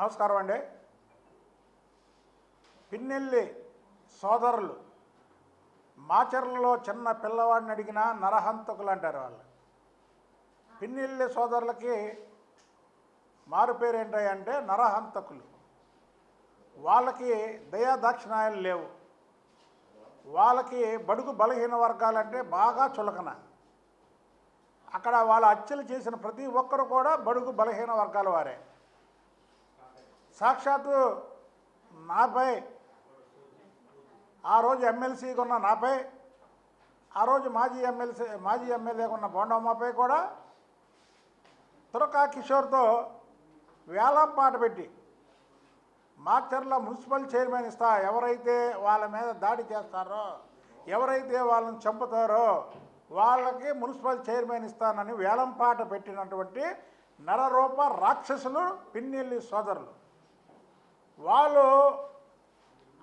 నమస్కారం అండి. పిన్నెల్లి సోదరులు మాచర్లలో చిన్న పిల్లవాడిని అడిగినా నరహంతకులు అంటారు వాళ్ళు. పిన్నెల్లి సోదరులకి మారు పేరు ఏంటంటే నరహంతకులు. వాళ్ళకి దయాదాక్షిణాయాలు లేవు. వాళ్ళకి బడుగు బలహీన వర్గాలంటే బాగా చులకన. అక్కడ వాళ్ళ హత్యలు చేసిన ప్రతి ఒక్కరు కూడా బడుగు బలహీన వర్గాల వారే. సాక్షాత్తు నాపై ఆ రోజు ఎమ్మెల్సీగా ఉన్న నాపై, ఆ రోజు మాజీ ఎమ్మెల్యేగా ఉన్న బోండమ్మపై కూడా తురకా కిషోర్తో వేలం పాట పెట్టి మాచర్ల మున్సిపల్ చైర్మన్ ఇస్తా, ఎవరైతే వాళ్ళ మీద దాడి చేస్తారో, ఎవరైతే వాళ్ళని చంపుతారో వాళ్ళకి మున్సిపల్ చైర్మన్ ఇస్తానని వేలం పాట పెట్టినటువంటి నరరూప రాక్షసులు పిన్నెల్లి సోదరులు. వాళ్ళు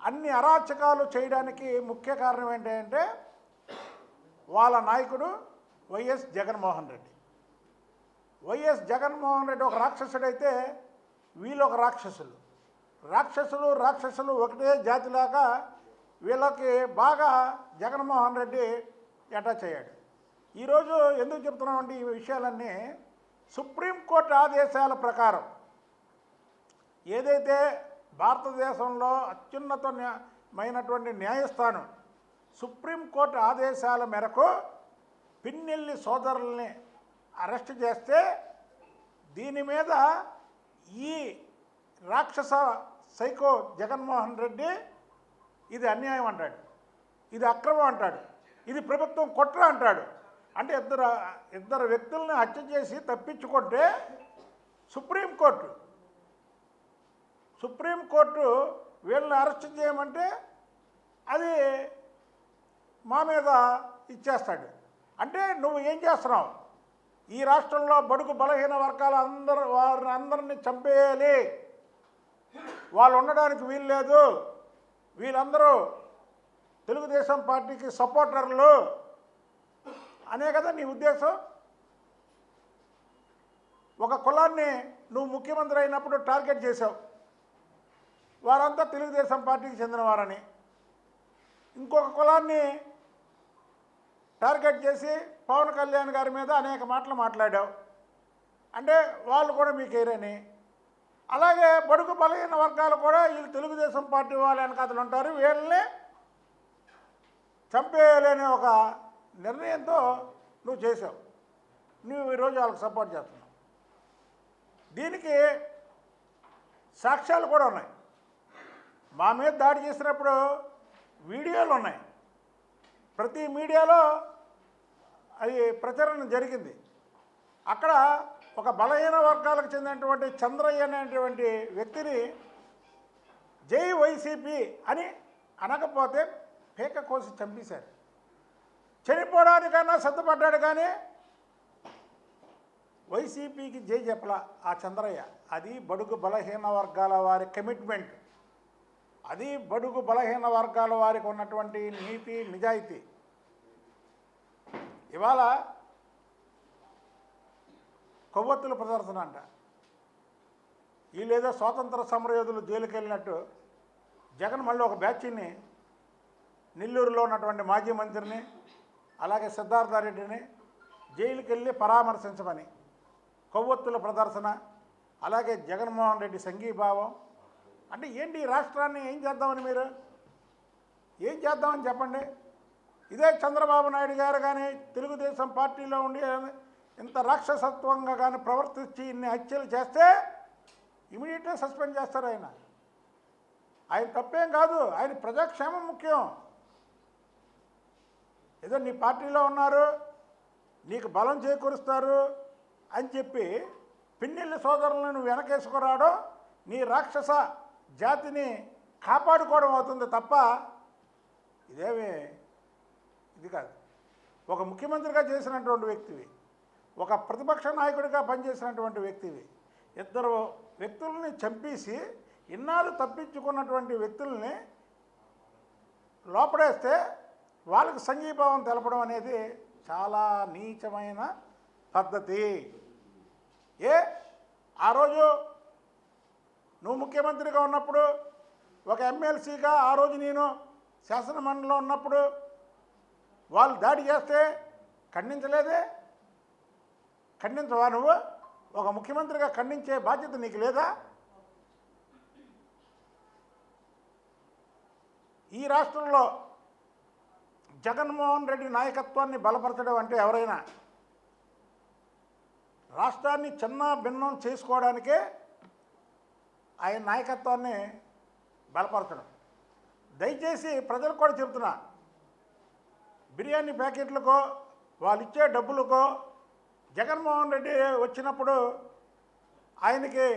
అన్ని అరాచకాలు చేయడానికి ముఖ్య కారణం ఏంటంటే వాళ్ళ నాయకుడు వైఎస్ జగన్మోహన్ రెడ్డి. వైఎస్ జగన్మోహన్ రెడ్డి ఒక రాక్షసుడైతే వీళ్ళు ఒక రాక్షసులు. రాక్షసులు ఒకటే జాతిలాగా వీళ్ళకి బాగా జగన్మోహన్ రెడ్డి అటాచ్ అయ్యాడు. ఈరోజు ఎందుకు చెప్తున్నామంటే ఈ విషయాలన్నీ సుప్రీంకోర్టు ఆదేశాల ప్రకారం ఏదైతే భారతదేశంలో అత్యున్నతమైనటువంటి న్యాయస్థానం సుప్రీంకోర్టు ఆదేశాల మేరకు పిన్నెల్లి సోదరుల్ని అరెస్ట్ చేస్తే దీని మీద ఈ రాక్షస సైకో జగన్మోహన్ రెడ్డి ఇది అన్యాయం అంటాడు, ఇది అక్రమం అంటాడు, ఇది ప్రభుత్వం కుట్ర అంటాడు. అంటే ఇద్దరు వ్యక్తుల్ని హత్య చేసి తప్పించుకుంటే సుప్రీంకోర్టు వీళ్ళని అరెస్ట్ చేయమంటే అది మా మీద ఇచ్చేస్తాడు. అంటే నువ్వు ఏం చేస్తున్నావు? ఈ రాష్ట్రంలో బడుగు బలహీన వర్గాల వారిని అందరినీ చంపేయాలి, వాళ్ళు ఉండడానికి వీలు లేదు, వీళ్ళందరూ తెలుగుదేశం పార్టీకి సపోర్టర్లు అనే కదా నీ ఉద్దేశం. ఒక కులాన్ని నువ్వు ముఖ్యమంత్రి అయినప్పుడు టార్గెట్ చేశావు, వారంతా తెలుగుదేశం పార్టీకి చెందినవారని. ఇంకొక కులాన్ని టార్గెట్ చేసి పవన్ కళ్యాణ్ గారి మీద అనేక మాటలు మాట్లాడావు, అంటే వాళ్ళు కూడా మీకు ఏరని. అలాగే బడుగు బలహీన వర్గాలు కూడా వీళ్ళు తెలుగుదేశం పార్టీ వాళ్ళు వెనకాతలు ఉంటారు, వీళ్ళని చంపేయాలనే ఒక నిర్ణయంతో నువ్వు చేసావు. నువ్వు ఈరోజు వాళ్ళకి సపోర్ట్ చేస్తున్నావు. దీనికి సాక్ష్యాలు కూడా ఉన్నాయి. మా మీద దాడి చేసినప్పుడు వీడియోలు ఉన్నాయి, ప్రతి మీడియాలో అది ప్రచారం జరిగింది. అక్కడ ఒక బలహీన వర్గాలకు చెందినటువంటి చంద్రయ్య అనేటువంటి వ్యక్తిని జై వైసీపీ అని అనకపోతే పేక కోసి చంపేశారు. చనిపోవడానికన్నా సిద్ధపడ్డాడు, కానీ వైసీపీకి జై చెప్పలా ఆ చంద్రయ్య. అది బడుగు బలహీన వర్గాల వారి కమిట్మెంట్, అది బడుగు బలహీన వర్గాల వారికి ఉన్నటువంటి నీతి నిజాయితీ. ఇవాళ కొవ్వొత్తుల ప్రదర్శన అంట. వీళ్ళేదో స్వాతంత్ర సమరయోధులు జైలుకి వెళ్ళినట్టు జగన్ మళ్ళీ ఒక బ్యాచ్ని నెల్లూరులో ఉన్నటువంటి మాజీ మంత్రిని అలాగే సిద్ధార్థారెడ్డిని జైలుకి వెళ్ళి పరామర్శించమని కొవ్వొత్తుల ప్రదర్శన, అలాగే జగన్మోహన్ రెడ్డి సంఘీభావం. అంటే ఏంటి ఈ రాష్ట్రాన్ని ఏం చేద్దామని, మీరు ఏం చేద్దామని చెప్పండి. ఇదే చంద్రబాబు నాయుడు గారు కానీ తెలుగుదేశం పార్టీలో ఉండి ఇంత రాక్షసత్వంగా కానీ ప్రవర్తించి ఇన్ని హత్యలు చేస్తే ఇమీడియట్గా సస్పెండ్ చేస్తారు. ఆయన తప్పేం కాదు, ఆయన ప్రజాక్షేమం ముఖ్యం. ఏదో నీ పార్టీలో ఉన్నారు, నీకు బలం చేకూరుస్తారు అని చెప్పి పిన్నెల్లి సోదరులను నువ్వు వెనకేసుకురావడం నీ రాక్షస జాతిని కాపాడుకోవడం అవుతుంది తప్ప ఇది కాదు. ఒక ముఖ్యమంత్రిగా చేసినటువంటి వ్యక్తివి, ఒక ప్రతిపక్ష నాయకుడిగా పనిచేసినటువంటి వ్యక్తివి, ఇద్దరు వ్యక్తుల్ని చంపేసి ఇన్నాళ్ళు తప్పించుకున్నటువంటి వ్యక్తుల్ని లోపడేస్తే వాళ్ళకి సంఘీభావం తెలపడం అనేది చాలా నీచమైన పద్ధతి. ఆ రోజు నువ్వు ముఖ్యమంత్రిగా ఉన్నప్పుడు ఒక ఎమ్మెల్సీగా ఆ రోజు నేను శాసనమండలిలో ఉన్నప్పుడు వాళ్ళు దాడి చేస్తే ఖండించలేదే? ఖండించవా నువ్వు? ఒక ముఖ్యమంత్రిగా ఖండించే బాధ్యత నీకు లేదా? ఈ రాష్ట్రంలో జగన్మోహన్ రెడ్డి నాయకత్వాన్ని బలపరచడం అంటే ఎవరైనా రాష్ట్రాన్ని చిన్న భిన్నం చేసుకోవడానికే ఆయన నాయకత్వాన్ని బలపరచడం. దయచేసి ప్రజలకు కూడా చెప్తున్నా, బిర్యానీ ప్యాకెట్లకో వాళ్ళు ఇచ్చే డబ్బులకో జగన్మోహన్ రెడ్డి వచ్చినప్పుడు ఆయనకి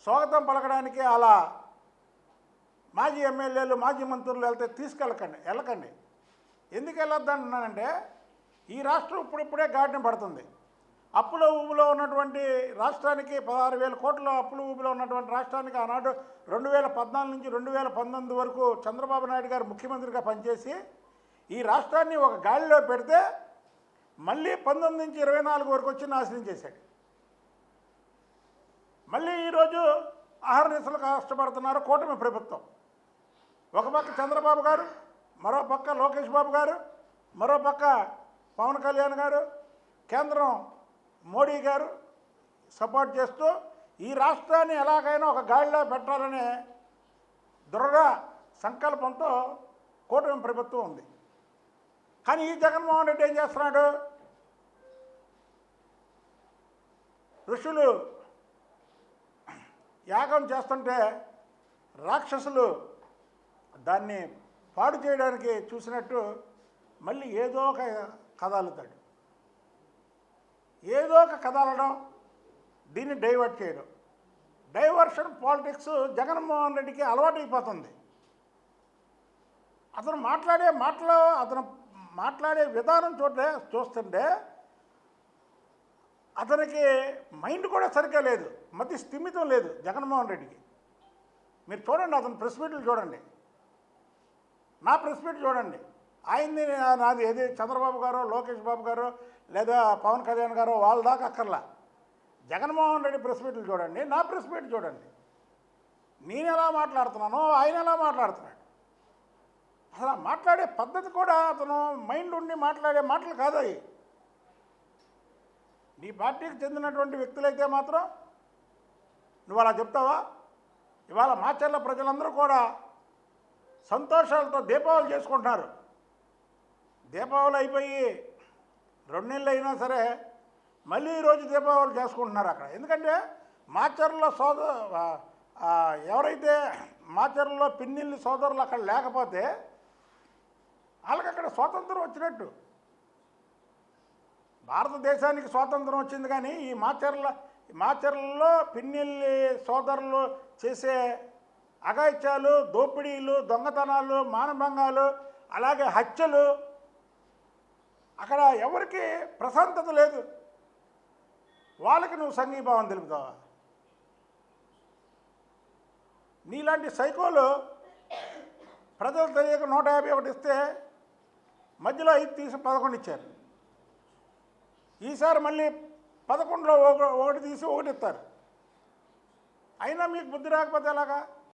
స్వాగతం పలకడానికి అలా మాజీ ఎమ్మెల్యేలు మాజీ మంత్రులు వెళ్తే వెళ్ళకండి. ఎందుకు వెళ్ళొద్దంటున్నానంటే ఈ రాష్ట్రం ఇప్పుడిప్పుడే గాడిన పడుతుంది. అప్పుల ఊబిలో ఉన్నటువంటి రాష్ట్రానికి 16,000 కోట్ల అప్పుల ఊబిలో ఉన్నటువంటి రాష్ట్రానికి ఆనాడు 2014 నుంచి 2019 వరకు చంద్రబాబు నాయుడు గారు ముఖ్యమంత్రిగా పనిచేసి ఈ రాష్ట్రాన్ని ఒక గాలిలో పెడితే మళ్ళీ 19 నుంచి 24 వరకు వచ్చి నాశనం చేశాడు. మళ్ళీ ఈరోజు అహర్నిశలు కష్టపడుతున్నారు కూటమి ప్రభుత్వం. ఒక పక్క చంద్రబాబు గారు, మరో పక్క లోకేష్ బాబు గారు, మరో పక్క పవన్ కళ్యాణ్ గారు, కేంద్రం మోడీ గారు సపోర్ట్ చేస్తూ ఈ రాష్ట్రాన్ని ఎలాగైనా ఒక గాడిలో పెట్టాలనే దృఢ సంకల్పంతో కూటమి ప్రభుత్వం ఉంది. కానీ ఈ జగన్మోహన్ రెడ్డి ఏం చేస్తున్నాడు? ఋషులు యాగం చేస్తుంటే రాక్షసులు దాన్ని పాడు చేయడానికి చూసినట్టు మళ్ళీ ఏదో ఒక కథ అల్లుతాడు. ఏదో ఒక కథ అల్లడం, దీన్ని డైవర్ట్ చేయడం. డైవర్షన్ పాలిటిక్స్ జగన్మోహన్ రెడ్డికి అలవాటైపోతుంది. అతను మాట్లాడే విధానం చూస్తుంటే అతనికి మైండ్ కూడా సరిగ్గా లేదు, మతి స్థిమితం లేదు జగన్మోహన్ రెడ్డికి. మీరు చూడండి, అతను ప్రెస్ మీట్లు చూడండి, నా ప్రెస్ మీట్ చూడండి, ఆయన్ని నాది ఏది చంద్రబాబు గారు, లోకేష్ బాబు గారు లేదా పవన్ కళ్యాణ్ గారు వాళ్ళ దాకా అక్కర్లా. జగన్మోహన్ రెడ్డి ప్రెస్ మీట్లు చూడండి, నా ప్రెస్ మీట్ చూడండి. నేను ఎలా మాట్లాడుతున్నానో ఆయన ఎలా మాట్లాడుతున్నాడు. అసలు మాట్లాడే పద్ధతి కూడా అతను మైండ్ ఉండి మాట్లాడే మాటలు కాదు అవి. నీ పార్టీకి చెందినటువంటి వ్యక్తులైతే మాత్రం నువ్వు అలా చెప్తావా? ఇవాళ మాచర్ల ప్రజలందరూ కూడా సంతోషాలతో దీపావళి చేసుకుంటున్నారు. దీపావళి అయిపోయి 2 నెలలు అయినా సరే మళ్ళీ ఈరోజు దీపావళి చేసుకుంటున్నారు అక్కడ. ఎందుకంటే మాచర్ల ఎవరైతే మాచర్లలో పిన్నిల్లి సోదరులు అక్కడ లేకపోతే వాళ్ళకి అక్కడ స్వాతంత్రం వచ్చినట్టు. భారతదేశానికి స్వాతంత్రం వచ్చింది, కానీ ఈ మాచర్లలో పిన్నిల్లి సోదరులు చేసే అఘాయిత్యాలు, దోపిడీలు, దొంగతనాలు, మానభంగాలు, అలాగే హత్యలు, అక్కడ ఎవరికి ప్రశాంతత లేదు. వాళ్ళకి నువ్వు సంఘీభావం తెలుపుతావా? నీలాంటి సైకోలు ప్రజలు తెలియక 151 ఇస్తే మధ్యలో 5 తీసి 11 ఇచ్చారు. ఈసారి మళ్ళీ 11లో 1 తీసి 1 ఇస్తారు. అయినా మీకు బుద్ధి రాకపోతే ఎలాగా?